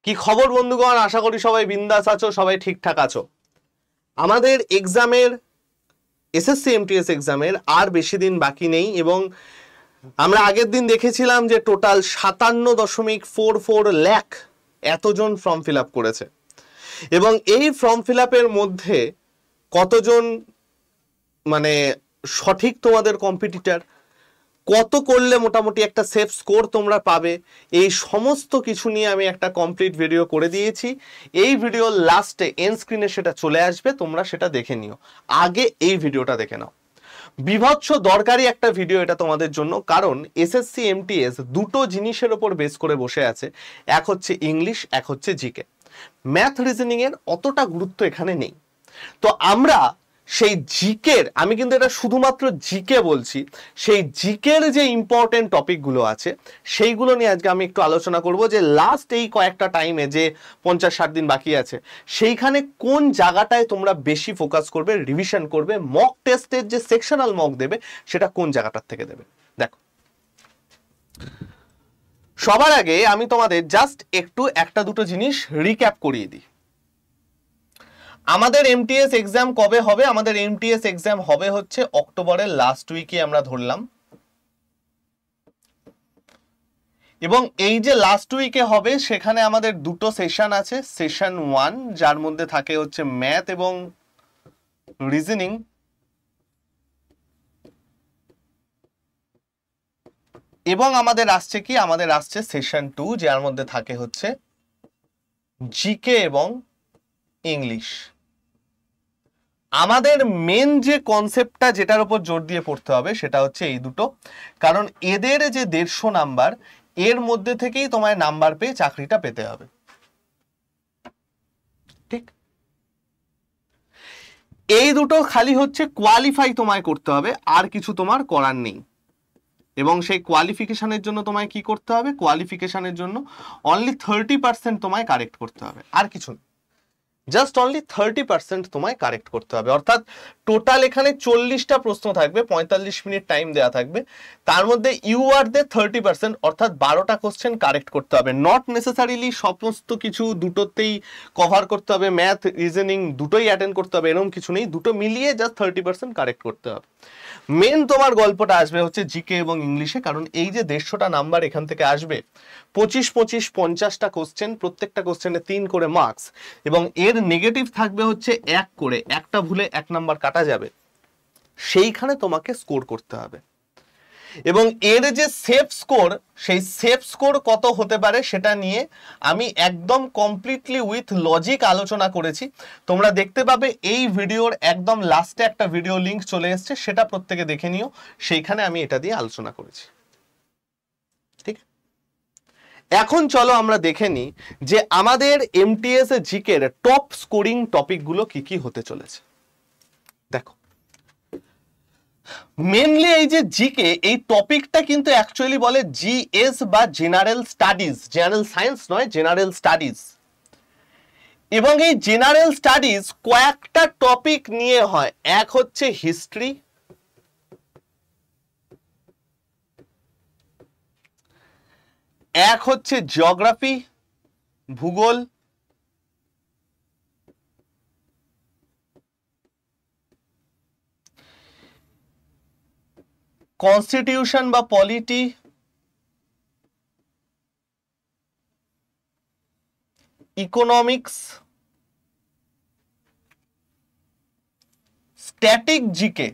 কি খবর বন্ধুগণ? আশা করি সবাই বিন্দাস আছো, সবাই ঠিকঠাক আছো। আমাদের এক্সামের এসএসসি এমটিএস এক্সামের আর বেশি দিন বাকি নেই এবং আমরা আগের দিন দেখেছিলাম যে টোটাল 57.44 লাখ এতজন ফর্ম ফিল আপ করেছে এবং এই ফর্ম ফিল আপের মধ্যে কতজন মানে সঠিক তোমাদের কম্পিটিটর, কত করলে মোটামুটি একটা সেফ স্কোর তোমরা পাবে, এই সমস্ত কিছু নিয়ে আমি একটা কমপ্লিট ভিডিও করে দিয়েছি। এই ভিডিওর লাস্টে এন্ড স্ক্রিনে সেটা চলে আসবে, তোমরা সেটা দেখে নিও। আগে এই ভিডিওটা দেখে নাও, বিভৎস দরকারি একটা ভিডিও এটা তোমাদের জন্য। কারণ এসএসসি এমটিএস দুটো জিনিসের ওপর বেস করে বসে আছে, এক হচ্ছে ইংলিশ, এক হচ্ছে জিকে। ম্যাথ রিজনিং এর অতটা গুরুত্ব এখানে নেই। তো আমরা সেই জিকের, আমি কিন্তু এটা শুধুমাত্র জিকে বলছি, সেই জিকের যে ইম্পর্টেন্ট টপিকগুলো আছে সেইগুলো নিয়ে আজকে আমি একটু আলোচনা করব যে লাস্ট এই কয়েকটা টাইমে যে 50-60 দিন বাকি আছে সেইখানে কোন জায়গাটায় তোমরা বেশি ফোকাস করবে, রিভিশন করবে, মক টেস্টের যে সেকশনাল মক দেবে সেটা কোন জায়গাটার থেকে দেবে। দেখো, সবার আগে আমি তোমাদের জাস্ট একটু একটা দুটো জিনিস রিক্যাপ করিয়ে দিই। আমাদের এমটিএস এক্সাম কবে হবে? আমাদের এমটিএস এক্সাম হবে হচ্ছে অক্টোবরের লাস্ট উইকে আমরা ধরলাম, এবং এই যে লাস্ট উইকে হবে সেখানে আমাদের দুটো সেশন আছে। সেশন 1 যার মধ্যে থাকে হচ্ছে ম্যাথ এবং রিজনিং, এবং আমাদের আসছে কি, আমাদের আসছে সেশন 2 যার মধ্যে থাকে হচ্ছে জিকে এবং ইংলিশ। আমাদের মেন যে কনসেপ্টটা যেটার উপর জোর দিয়ে পড়তে হবে সেটা হচ্ছে এই দুটো, কারণ এদের যে 150 নাম্বার, এর মধ্যে থেকেই তোমায় নাম্বার পেয়ে চাকরিটা পেতে হবে। ঠিক, এই দুটো খালি হচ্ছে কোয়ালিফাই তোমায় করতে হবে, আর কিছু তোমার করার নেই। এবং সেই কোয়ালিফিকেশনের জন্য তোমায় কি করতে হবে? কোয়ালিফিকেশনের জন্য অনলি 30% তোমায় কারেক্ট করতে হবে, আর কিছু না। জাস্ট অনলি 30% তোমায় কারেক্ট করতে হবে। অর্থাৎ টোটাল এখানে 40টা প্রশ্ন থাকবে, 45 মিনিট টাইম দেওয়া থাকবে, তার মধ্যে ইউ আর দে 30%, অর্থাৎ 12টা কোশ্চেন কারেক্ট করতে হবে। নট নেসেসারিলি সমস্ত কিছু দুটোতেই কভার করতে হবে, ম্যাথ রিজনিং দুটোই অ্যাটেন্ড করতে হবে এরকম কিছু নেই, দুটো মিলিয়ে জাস্ট 30% কারেক্ট করতে হবে। মেন তোমার গল্পটা আসবে হচ্ছে জিকে এবং ইংলিশে, কারণ এই যে 150টা নাম্বার এখান থেকে আসবে, 25-25 50টা কোশ্চেন, প্রত্যেকটা কোশ্চেনে 3 করে মার্কস, এবং এর নেগেটিভ থাকবে হচ্ছে 1 করে, একটা ভুলে 1 নাম্বার কাটা যাবে, সেইখানে তোমাকে স্কোর করতে হবে। এবং এর যে সেফ স্কোর, সেই সেফ স্কোর কত হতে পারে সেটা নিয়ে আমি একদম কমপ্লিটলি উইথ লজিক আলোচনা করেছি। তোমরা দেখতে পাবে এই ভিডিওর একদম লাস্টে একটা ভিডিও লিংক চলে এসছে, সেটা প্রত্যেকে দেখে নিও, সেইখানে আমি এটা দিয়ে আলোচনা করেছি। ঠিক, এখন চলো আমরা দেখে নিই যে আমাদের এমটিএস জিকের টপ স্কোরিং টপিকগুলো কি কি হতে চলেছে। দেখো, মেনলি এই যে জিকে, এই টপিকটা কিন্তু অ্যাকচুয়ালি বলে জিএস বা জেনারেল স্টাডিজ, জেনারেল সায়েন্স নয়, জেনারেল স্টাডিজ। এবং এই জেনারেল স্টাডিজ কয়েকটা টপিক নিয়ে হয়। এক হচ্ছে হিস্ট্রি, এক হচ্ছে জিওগ্রাফি, ভূগোল, কনস্টিটিউশন বা polity, economics, static GK,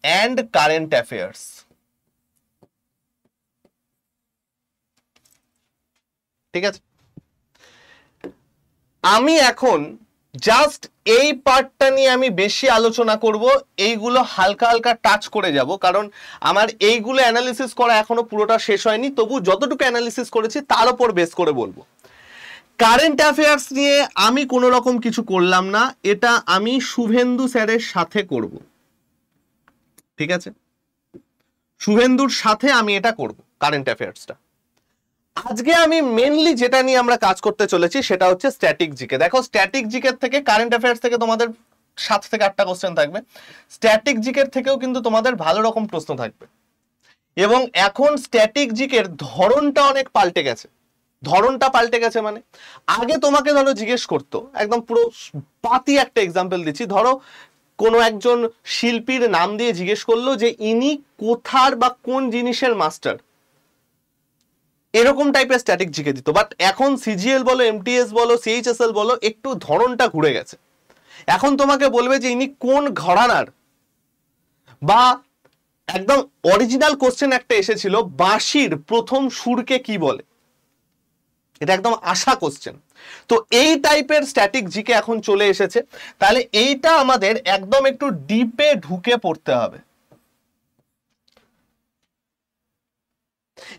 and current affairs. ঠিক আছে, আমি এখন জাস্ট এই পার্টটা নিয়ে আমি বেশি আলোচনা করব, এইগুলো হালকা হালকা টাচ করে যাব, কারণ আমার এইগুলো অ্যানালিসিস করা এখনো পুরোটা শেষ হয়নি, তবু যতটুকু অ্যানালিসিস করেছি তার উপর বেস করে বলবো। কারেন্ট অ্যাফেয়ার্স নিয়ে আমি কোনো রকম কিছু করলাম না, এটা আমি শুভেন্দু স্যারের সাথে করব। ঠিক আছে, শুভেন্দুর সাথে আমি এটা করব কারেন্ট অ্যাফেয়ার্সটা। আজকে আমি মেনলি যেটা নিয়ে আমরা কাজ করতে চলেছি সেটা হচ্ছে স্ট্যাটিক জিকে। দেখো, স্ট্যাটিক জিকের থেকে কারেন্ট অ্যাফেয়ার্স থেকে তোমাদের 7 থেকে 8টা কোশ্চেন থাকবে, স্ট্যাটিক জিকের থেকেও কিন্তু তোমাদের ভালো রকম প্রশ্ন থাকবে। এবং এখন স্ট্যাটিক জিকের ধরনটা অনেক পাল্টে গেছে। ধরনটা পাল্টে গেছে মানে আগে তোমাকে ধরো জিজ্ঞেস করতো, একদম পুরো পাতি একটা এক্সাম্পল দিচ্ছি, ধরো কোনো একজন শিল্পীর নাম দিয়ে জিজ্ঞেস করলো যে ইনি কোথার বা কোন জিনিসের মাস্টার, এরকম টাইপের স্ট্যাটিক জিকে দিত। বাট এখন সিজিএল বলো, এমটিএস বলো, সিএইচএসএল বলো, একটু ধরনটা ঘুরে গেছে। এখন তোমাকে বলবে যে ইনি কোন ঘরানার, বা একদম অরিজিনাল কোশ্চেন একটা এসেছিল, বাঁশির প্রথম সুরকে কি বলে, এটা একদম আশা কোশ্চেন। তো এই টাইপের স্ট্যাটিক জিকে এখন চলে এসেছে। তাহলে এইটা আমাদের একদম একটু ডিপে ঢুকে পড়তে হবে।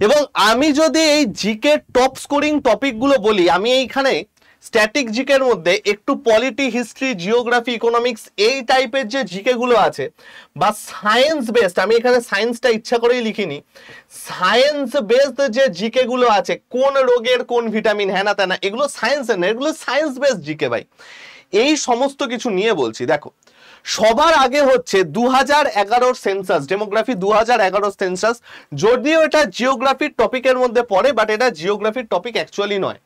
এবং আমি যদি এই জিকে টপ স্কোরিং টপিকগুলো বলি, আমি এইখানে স্ট্যাটিক জিকের মধ্যে একটু পলিটি, হিস্ট্রি, জিওগ্রাফি, ইকোনমিক্স এই টাইপের যে জিকে গুলো আছে, বা সায়েন্স বেসড, আমি এখানে সায়েন্সটা ইচ্ছা করেই লিখিনি, সায়েন্স বেসড যে জিকে গুলো আছে, কোন রোগের কোন ভিটামিন হ্যানা ত্যানা, এগুলো সায়েন্সের না, এগুলো সায়েন্স বেসড জিকে ভাই। এই সমস্ত কিছু নিয়ে বলছি। দেখো সবার আগে হচ্ছে 2011 সেন্সাস, ডেমোগ্রাফি 2011 সেন্সাস, যদিও এটা জিওগ্রাফির টপিকের মধ্যে পড়ে, বাট এটা জিওগ্রাফির টপিক অ্যাকচুয়ালি নয়।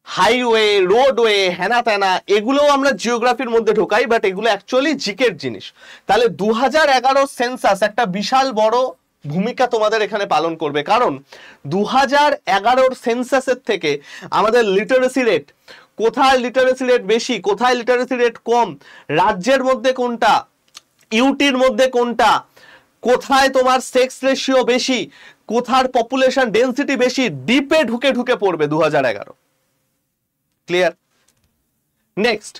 হাইওয়ে, রোডওয়ে, হেনা তেনা এগুলোও আমরা জিওগ্রাফির মধ্যে ঢোকাই, বাট এগুলো অ্যাকচুয়ালি জিকের জিনিস। তাহলে 2011 সেন্সাস একটা বিশাল বড় ভূমিকা তোমাদের এখানে পালন করবে, কারণ 2011 সেন্সাসের থেকে আমাদের লিটারেসি রেট, কোথায় লিটারেসি রেট বেশি, কোথায় লিটারেসি রেট কম, রাজ্যের মধ্যে কোনটা, ইউটির মধ্যে কোনটা, কোথায় তোমার সেক্স রেশিও বেশি, কোথার পপুলেশন ডেন্সিটি বেশি, ডিপে ঢুকে ঢুকে পড়বে 2011। Clear? Next,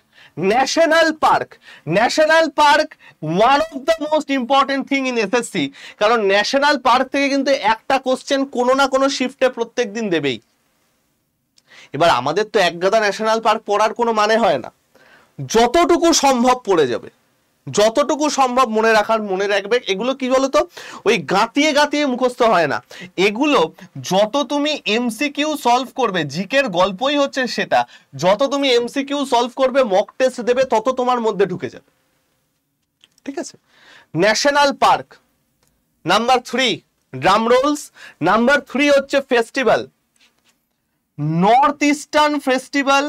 national park. National park one of the most important thing in SSC, কারণ ন্যাশনাল পার্ক থেকে কিন্তু একটা কোশ্চেন কোনো না কোনো শিফটে প্রত্যেক দিন দেবেই। এবার আমাদের তো এক গাদা ন্যাশনাল পার্ক পড়ার কোনো মানে হয় না, যতটুকু সম্ভব পড়ে যাবে, যতটুকু সম্ভব মনে রাখার মনে রাখবে। এগুলো কি বলতো, ওই গাঁতিয়ে গাঁতিয়ে মুখস্থ হয় না, এগুলো যত তুমি এমসিকিউ সলভ করবে, জিকের গল্পই হচ্ছে সেটা, যত তুমি এমসিকিউ সলভ করবে, মক টেস্ট দেবে, তত তোমার মধ্যে ঢুকে যাবে। ঠিক আছে? National park number 3, drum rolls. Number 3 হচ্ছে festival, north eastern festival,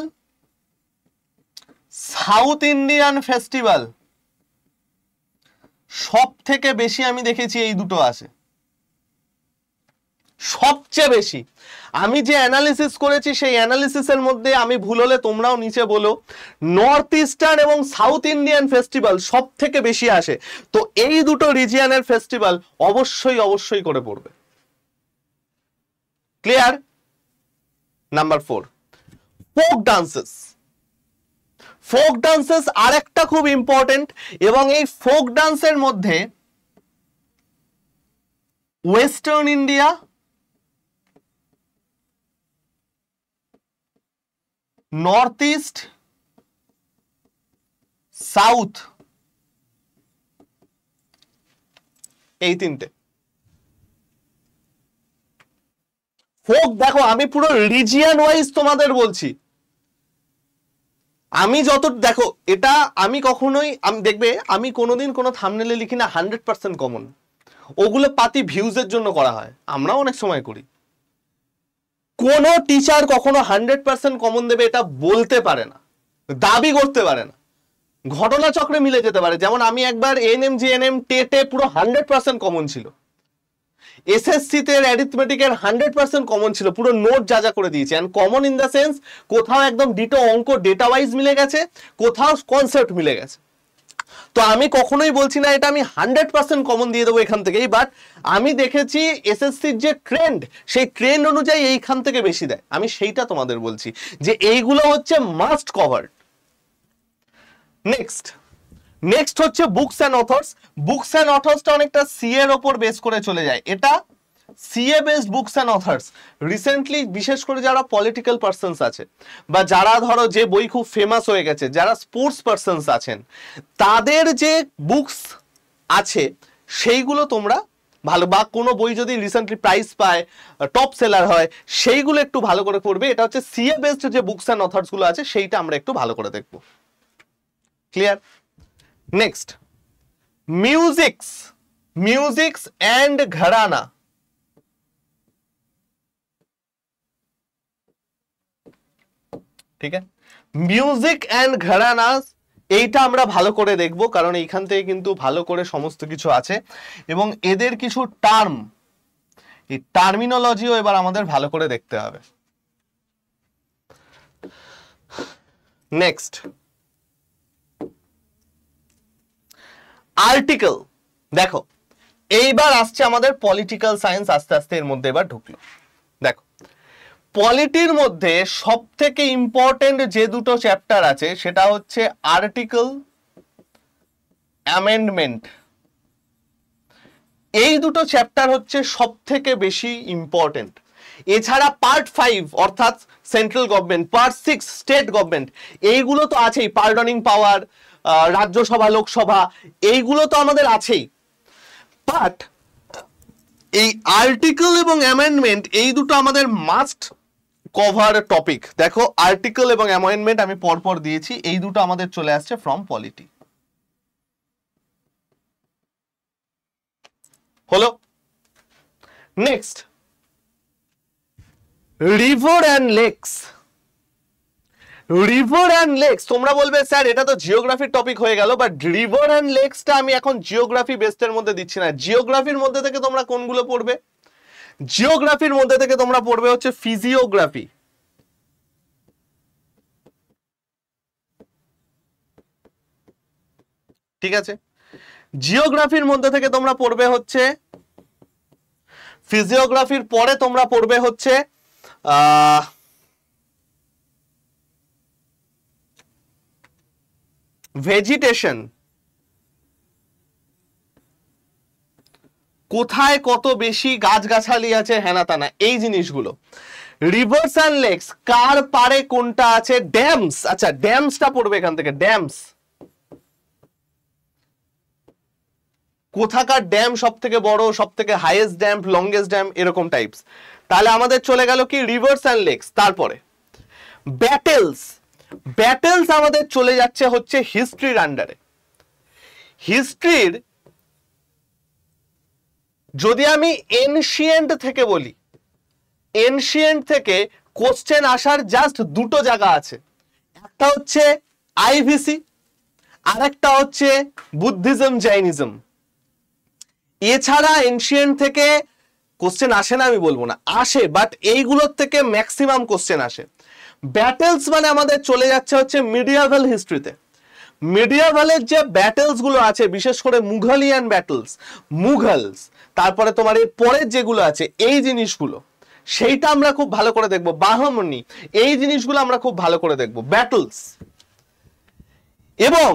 south Indian festival, সব থেকে বেশি আমি দেখেছি এই দুটো আছে, সবচেয়ে বেশি। আমি যে অ্যানালিসিস করেছি সেই অ্যানালিসিসের মধ্যে আমি ভুল হলে তোমরাও নিচে বলো, নর্থ ইস্টার্ন এবং সাউথ ইন্ডিয়ান ফেস্টিভ্যাল সব থেকে বেশি আসে। তো এই দুটো রিজিয়নের ফেস্টিভ্যাল অবশ্যই অবশ্যই করে পড়বে। Clear? Number 4, folk dances. Folk dances আরেকটা খুব ইম্পর্টেন্ট, এবং এই ফোক ডান্সের মধ্যে western India, north east, south, এই তিনটে ফোক। দেখো আমি পুরো রিজিয়ন ওয়াইজ তোমাদের বলছি, আমি যত, দেখো এটা আমি কখনোই, আমি দেখবে আমি কোনোদিন কোনো থাম্বনেলে লিখি না 100% কমন, ওগুলো পাতি ভিউজের জন্য করা হয়, আমরাও অনেক সময় করি। কোন টিচার কখনো 100% কমন দেবে এটা বলতে পারে না, দাবি করতে পারে না, ঘটনা চক্রে মিলে যেতে পারে। যেমন আমি একবার এএনএম জিএনএম টেটে পুরো 100% কমন ছিল, এসএসসি তে অ্যারিথমেটিকের 100% কমন ছিল, পুরো নোট যা যা করে দিয়েছি। And common in the sense, কোথাও একদম ডিটো অঙ্ক ডেটা ওয়াইজ মিলে গেছে, কোথাও কনসেপ্ট মিলে গেছে। তো আমি কখনোই বলছি না এটা আমি 100% কমন দিয়ে দেবো এখান থেকেই, বাট আমি দেখেছি এসএসসির যে ট্রেন্ড, সেই ট্রেন্ড অনুযায়ী এইখান থেকে বেশি দেয়, আমি সেইটা তোমাদের বলছি যে এইগুলো হচ্ছে মাস্ট কভার। নেক্সট হচ্ছে books and authors. Books and অথর্সটা অনেকটা সিএ এর ওপর বেস করে চলে যায়, এটা CA based books and authors. Recently বিশেষ করে যারা পলিটিক্যাল পার্সনস আছে, বা যারা ধরো যে বই খুব ফেমাস হয়ে গেছে, যারা স্পোর্টস পার্সনস আছেন, তাদের যে বুকস আছে সেইগুলো তোমরা ভালো, বা কোনো বই যদি রিসেন্টলি প্রাইজ পায়, টপ সেলার হয়, সেইগুলো একটু ভালো করে পড়বে। এটা হচ্ছে সিএ বেসড যে বুকস অ্যান্ড অথর্স গুলো আছে, সেইটা আমরা একটু ভালো করে দেখবো। ক্লিয়ার? নেক্সট, মিউজিক্স। মিউজিকস অ্যান্ড ঘরানা, ঠিক আছে, মিউজিক অ্যান্ড ঘরানাস, এইটা আমরা ভালো করে দেখব, কারণ এইখান থেকে কিন্তু ভালো করে সমস্ত কিছু আছে এবং এদের কিছু টার্ম, এই টার্মিনোলজিও এবার আমাদের ভালো করে দেখতে হবে। Next, article. দেখো এইবার আসছে আমাদের পলিটিক্যাল সায়েন্স, আস্তে আস্তে এর মধ্যে এবার ঢুকলো। দেখো পলিটির মধ্যে সব থেকে ইম্পর্টেন্ট যে দুটো চ্যাপ্টার আছে সেটা হচ্ছে আর্টিকেল, অ্যামেন্ডমেন্ট। এই দুটো চ্যাপ্টার হচ্ছে সব থেকে বেশি ইম্পর্টেন্ট। এছাড়া পার্ট 5 অর্থাৎ central government, part 6 state government, এইগুলো তো আছেই, পার্ডনিং পাওয়ার, রাজ্যসভা, লোকসভা, এইগুলো তো আমাদের আছেই। বাট এই আর্টিকেল এবং অ্যামেন্ডমেন্ট এই দুটো আমাদের মাস্ট কভার টপিক। দেখো আর্টিকেল এবং অ্যামেন্ডমেন্ট আমি পরপর দিয়েছি, এই দুটো আমাদের চলে আসছে ফ্রম পলিটি। হলো। Next, river and lakes. River and lakes, তোমরা বলবে স্যার এটা তো জিওগ্রাফির টপিক হয়ে গেল, বাট রিভার অ্যান্ড লেকসটা আমি এখন জিওগ্রাফি বেসডের মধ্যে দিচ্ছি না। জিওগ্রাফির মধ্যে থেকে তোমরা কোনগুলো পড়বে? জিওগ্রাফির মধ্যে থেকে তোমরা পড়বে হচ্ছে ফিজিওগ্রাফি, ঠিক আছে। জিওগ্রাফির মধ্যে থেকে তোমরা পড়বে হচ্ছে ফিজিওগ্রাফির পরে তোমরা পড়বে হচ্ছে ভেজিটেশন, কোথায় কত বেশি গাছগাছালি আছে, হেনা তানা, এই জিনিসগুলো। রিভার্স অ্যান্ড লেকস, কার পারে কোনটা আছে। ড্যামস, আচ্ছা ড্যামসটা পড়বে এখান থেকে। ড্যামস, কোথাকার ড্যাম সব থেকে বড়, সব থেকে হাইয়েস্ট ড্যাম, লংগেস্ট ড্যাম, এরকম টাইপস। তাহলে আমাদের চলে গেল কি রিভার্স অ্যান্ড লেকস। তারপরে ব্যাটেলস, ব্যাটেলস আমাদের চলে যাচ্ছে হচ্ছে হিস্ট্রির আন্ডারে। হিস্ট্রির যদি আমি এনশিয়েন্ট থেকে বলি, এনশিয়েন্ট থেকে কোশ্চেন আসার জাস্ট দুটো জায়গা আছে, একটা হচ্ছে আইভিসি, আর একটা হচ্ছে বুদ্ধিজম, জৈনিজম। এছাড়া এনশিয়েন্ট থেকে কোশ্চেন আসে না আমি বলবো না, আসে, বাট এইগুলোর থেকে ম্যাক্সিমাম কোশ্চেন আসে। ব্যাটেলস মানে আমাদের চলে যাচ্ছে হচ্ছে মিডিয়াভাল হিস্ট্রিতে। মিডিয়াভালের যে ব্যাটেলস গুলো আছে, বিশেষ করে মুঘলিয়ান ব্যাটেলস, মুঘলস, তারপরে তোমার এর পরের যেগুলো আছে এই জিনিসগুলো, সেইটা আমরা খুব ভালো করে দেখবো। বাহমনি, এই জিনিসগুলো আমরা খুব ভালো করে দেখবো, ব্যাটেলস। এবং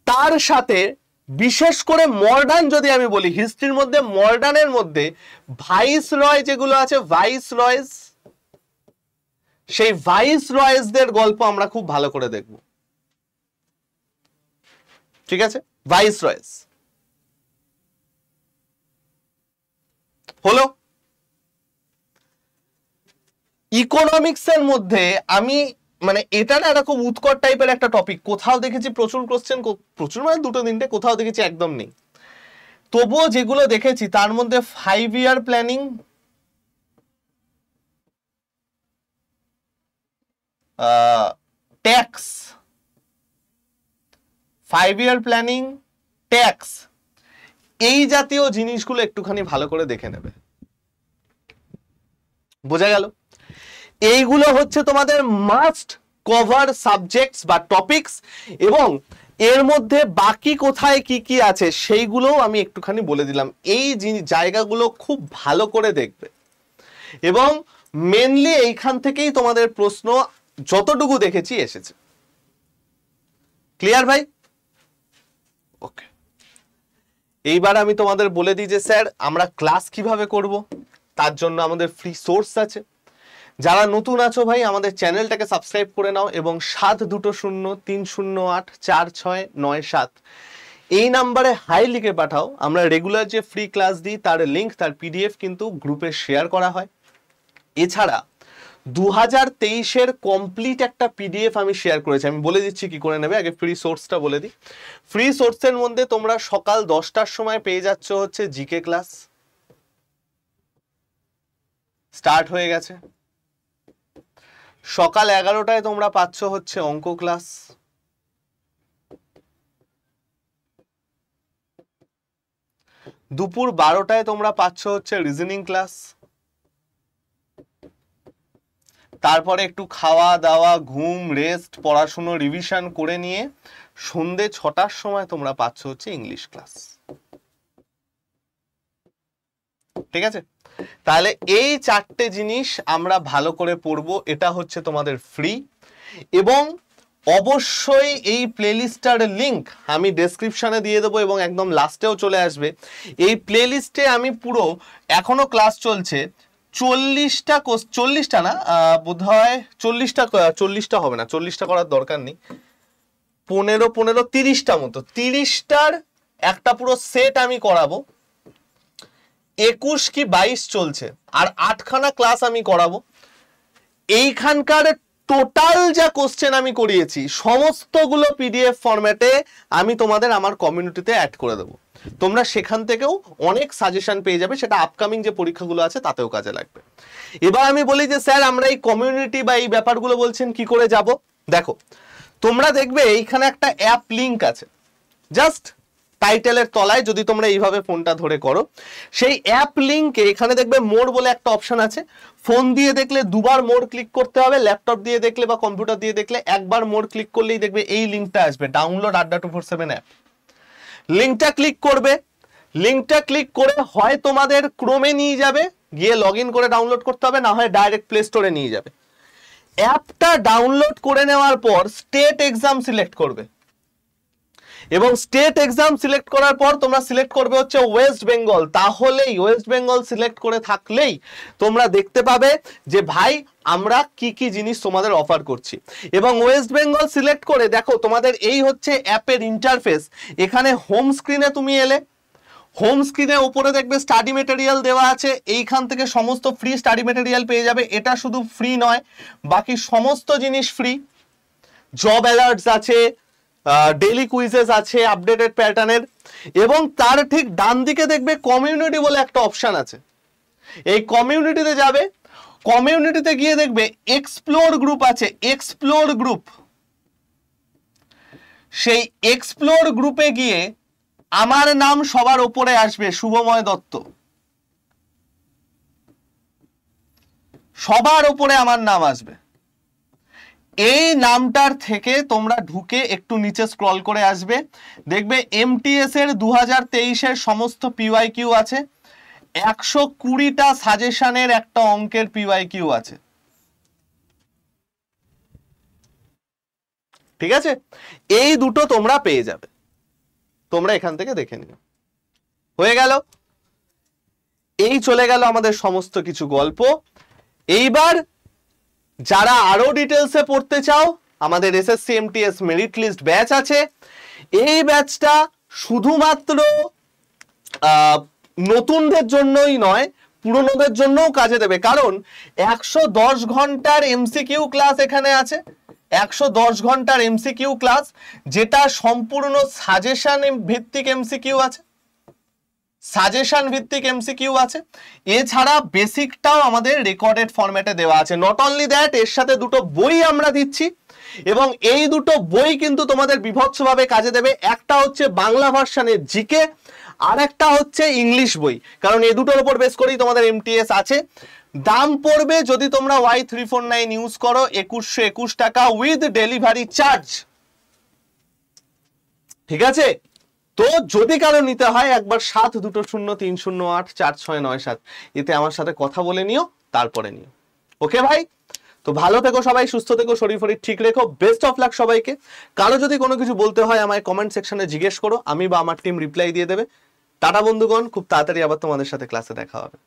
তার সাথে বিশেষ করে মডার্ন যদি আমি বলি, হিস্ট্রির মধ্যে মডার্নের মধ্যে ভাইস রয় যেগুলো আছে, ভাইস রয়েস, সেই ভাইস রয়েসদের গল্প আমরা খুব ভালো করে দেখব, ঠিক আছে। ভাইস রয়েস হলো। ইকোনমিক্সের মধ্যে আমি মানে এটা না, এটা খুব উৎকট টাইপের একটা টপিক। কোথাও দেখেছি প্রচুর কোশ্চেন, প্রচুর মানে দুটো তিনটে, কোথাও দেখেছি একদম নেই। তবুও যেগুলো দেখেছি তার মধ্যে 5 ইয়ার প্ল্যানিং, ট্যাক্স, 5 ইয়ার প্ল্যানিং, ট্যাক্স, এই জাতীয় জিনিসগুলো একটুখানি ভালো করে দেখে নেবে, বোঝা গেল? এইগুলো হচ্ছে তোমাদের মাস্ট কভার সাবজেক্টস বা টপিকস, এবং এর মধ্যে বাকি কোথায় কি কি আছে সেইগুলোও আমি একটুখানি বলে দিলাম। এই জায়গাগুলো খুব ভালো করে দেখবে, এবং মেনলি এইখান থেকেই তোমাদের প্রশ্ন যতটুকু দেখেছি এসেছে। ক্লিয়ার ভাই? ওকে, এইবার আমি তোমাদের বলে দিই যে স্যার আমরা ক্লাস কিভাবে করব। তার জন্য আমাদের ফ্রি সোর্স আছে। যারা নতুন আছো ভাই, আমাদের চ্যানেলটাকে সাবস্ক্রাইব করে নাও এবং 7203084697 এই নাম্বারে হাই লিখে পাঠাও। আমরা রেগুলার যে ফ্রি ক্লাস দিই তার লিংক, তার পিডিএফ কিন্তু গ্রুপে শেয়ার করা হয়। এছাড়া 2023-এর কমপ্লিট একটা পিডিএফ আমি শেয়ার করেছি, আমি বলে দিচ্ছি কি করে নেবে। আগে ফ্রি সোর্সটা বলে দিই। ফ্রি সোর্সের মধ্যে তোমরা সকাল 10টার সময় পেয়ে যাচ্ছ হচ্ছে জিকে ক্লাস, স্টার্ট হয়ে গেছে। সকাল 11টায় তোমরা পাচ্ছ হচ্ছে অঙ্ক ক্লাস, দুপুর 12টায় তোমরা পাচ্ছ হচ্ছে রিজনিং ক্লাস, তারপরে একটু খাওয়া দাওয়া, ঘুম, রেস্ট, পড়াশুনো, রিভিশন করে নিয়ে সন্ধে 6টার সময় তোমরা পাচ্ছ হচ্ছে ইংলিশ ক্লাস। ঠিক আছে, তাহলে এই 4টে জিনিস আমরা ভালো করে পড়বো, এটা হচ্ছে তোমাদের ফ্রি। এবং অবশ্যই এই প্লেলিস্টটার লিংক আমি ডেসক্রিপশনে দিয়ে দেবো এবং একদম লাস্টেও চলে আসবে। এই প্লেলিস্টে আমি পুরো, এখনো ক্লাস চলছে, 40টা না, বোধ হয় 40টা হবে না, 40টা করার দরকার নেই, 15 30টা মতো, 30টার একটা পুরো সেট আমি করাবো। 21 কি 22 চলছে, আর 8খানা ক্লাস আমি করাবো। এইখানকার টোটাল যা কোশ্চেন আমি করিয়েছি সমস্তগুলো পিডিএফ ফরম্যাটে আমি তোমাদের আমার কমিউনিটিতে অ্যাড করে দেবো। তোমরা সেখান থেকেও অনেক সাজেশন পেয়ে যাবে, সেটা আপকামিং যে পরীক্ষাগুলো আছে তাতেও কাজে লাগবে। এবার আমি বলি যে স্যার আমরা এই কমিউনিটি বা এই ব্যাপারগুলো বলছেন কি করে যাব। দেখো, তোমরা দেখবে এইখানে একটা অ্যাপ লিংক আছে, জাস্ট টাইটেলের তলায় যদি তোমরা এইভাবে ফোনটা ধরে করো, সেই অ্যাপ লিংকে এখানে দেখবে মোর বলে একটা অপশন আছে। ফোন দিয়ে দেখলে দুবার মোর ক্লিক করতে হবে, ল্যাপটপ দিয়ে দেখলে বা কম্পিউটার দিয়ে দেখলে একবার মোর ক্লিক করলেই দেখবে এই লিংকটা আসবে, ডাউনলোড Adda247 অ্যাপ। লিংকটা ক্লিক করবে, লিংকটা ক্লিক করে হয় তোমাদের ক্রোমে নিয়ে যাবে, গিয়ে লগ ইন করে ডাউনলোড করতে হবে, না হয় ডাইরেক্ট প্লে স্টোরে নিয়ে যাবে। অ্যাপটা ডাউনলোড করে নেওয়ার পর স্টেট এক্সাম সিলেক্ট করবে, এবং স্টেট এক্সাম সিলেক্ট করার পর তোমরা সিলেক্ট করবে হচ্ছে ওয়েস্ট বেঙ্গল। তাহলেই ওয়েস্ট বেঙ্গল সিলেক্ট করে থাকলেই তোমরা দেখতে পাবে যে ভাই আমরা কি কি জিনিস তোমাদের অফার করছি। এবং ওয়েস্ট বেঙ্গল সিলেক্ট করে দেখো তোমাদের এই হচ্ছে অ্যাপের ইন্টারফেস। এখানে হোম স্ক্রিনে তুমি এলে, হোম স্ক্রিনে উপরে দেখবে স্টাডি মেটেরিয়াল দেওয়া আছে, এইখান থেকে সমস্ত ফ্রি স্টাডি মেটেরিয়াল পেয়ে যাবে। এটা শুধু ফ্রি নয়, বাকি সমস্ত জিনিস ফ্রি। জব অ্যালার্টস আছে, ডেইলি কুইজেস আছে আপডেটেড প্যাটার্নের, এবং তার ঠিক ডান দিকে দেখবে কমিউনিটি বলে একটা অপশন আছে। এই কমিউনিটিতে যাবে, কমিউনিটিতে গিয়ে দেখবে এক্সপ্লোর গ্রুপ আছে, এক্সপ্লোর গ্রুপ। সেই এক্সপ্লোর গ্রুপে গিয়ে আমার নাম সবার উপরে আসবে, শুভময় দত্ত, সবার উপরে আমার নাম আসবে। এই নামটার থেকে তোমরা ঢুকে একটু নিচে স্ক্রল করে আসবে, দেখবে এমটিএস এর 2023-এর সমস্ত পিওয়াইকিউ আছে, 120টা সাজেশনের একটা অঙ্কের পিওয়াইকিউ আছে। ঠিক আছে, এই দুটো তোমরা পেয়ে যাবে, তোমরা এখান থেকে দেখে নিও। হয়ে গেল, এই চলে গেল আমাদের সমস্ত কিছু গল্প। এইবার যারা আরো ডিটেলসে পড়তে চাও, আমাদের SSC MTS merit list batch আছে। এই ব্যাচটা শুধুমাত্র নতুনদের জন্যই নয়, পুরনোদের জন্যও কাজে দেবে, কারণ 110 ঘন্টার এমসিকিউ ক্লাস এখানে আছে। 110 ঘন্টার এমসিকিউ ক্লাস, যেটা সম্পূর্ণ সাজেশন ভিত্তিক এমসিকিউ আছে, সাজেশন ভিত্তিক এমসিকিউ আছে। এছাড়া বেসিকটাও আমাদের রেকর্ডেড ফরম্যাটে দেওয়া আছে। নট অনলি দ্যাট, এর সাথে দুটো বই আমরা দিচ্ছি, এবং এই দুটো বই কিন্তু তোমাদের বিভৎসভাবে কাজে দেবে। একটা হচ্ছে বাংলা ভার্সনের জিকে, আর একটা হচ্ছে ইংলিশ বই, কারণ এই দুটোর উপর বেস করেই তোমাদের এমটিএস আছে। দাম পড়বে যদি তোমরা Y349 ইউজ করো 2121 টাকা উইথ ডেলিভারি চার্জ। ঠিক আছে, তো যদি কারো নিতে হয় একবার 7203084697 এতে আমার সাথে কথা বলে নিও, তারপরে নিও। ওকে ভাই, তো ভালো থেকো সবাই, সুস্থ থেকো, শরীর ফরির ঠিক রেখো, বেস্ট অফ লাক সবাইকে। কারো যদি কোনো কিছু বলতে হয় আমায় কমেন্ট সেকশনে জিজ্ঞেস করো, আমি বা আমার টিম রিপ্লাই দিয়ে দেবে। টাটা বন্ধুগণ, খুব তাড়াতাড়ি আবার তোমাদের সাথে ক্লাসে দেখা হবে।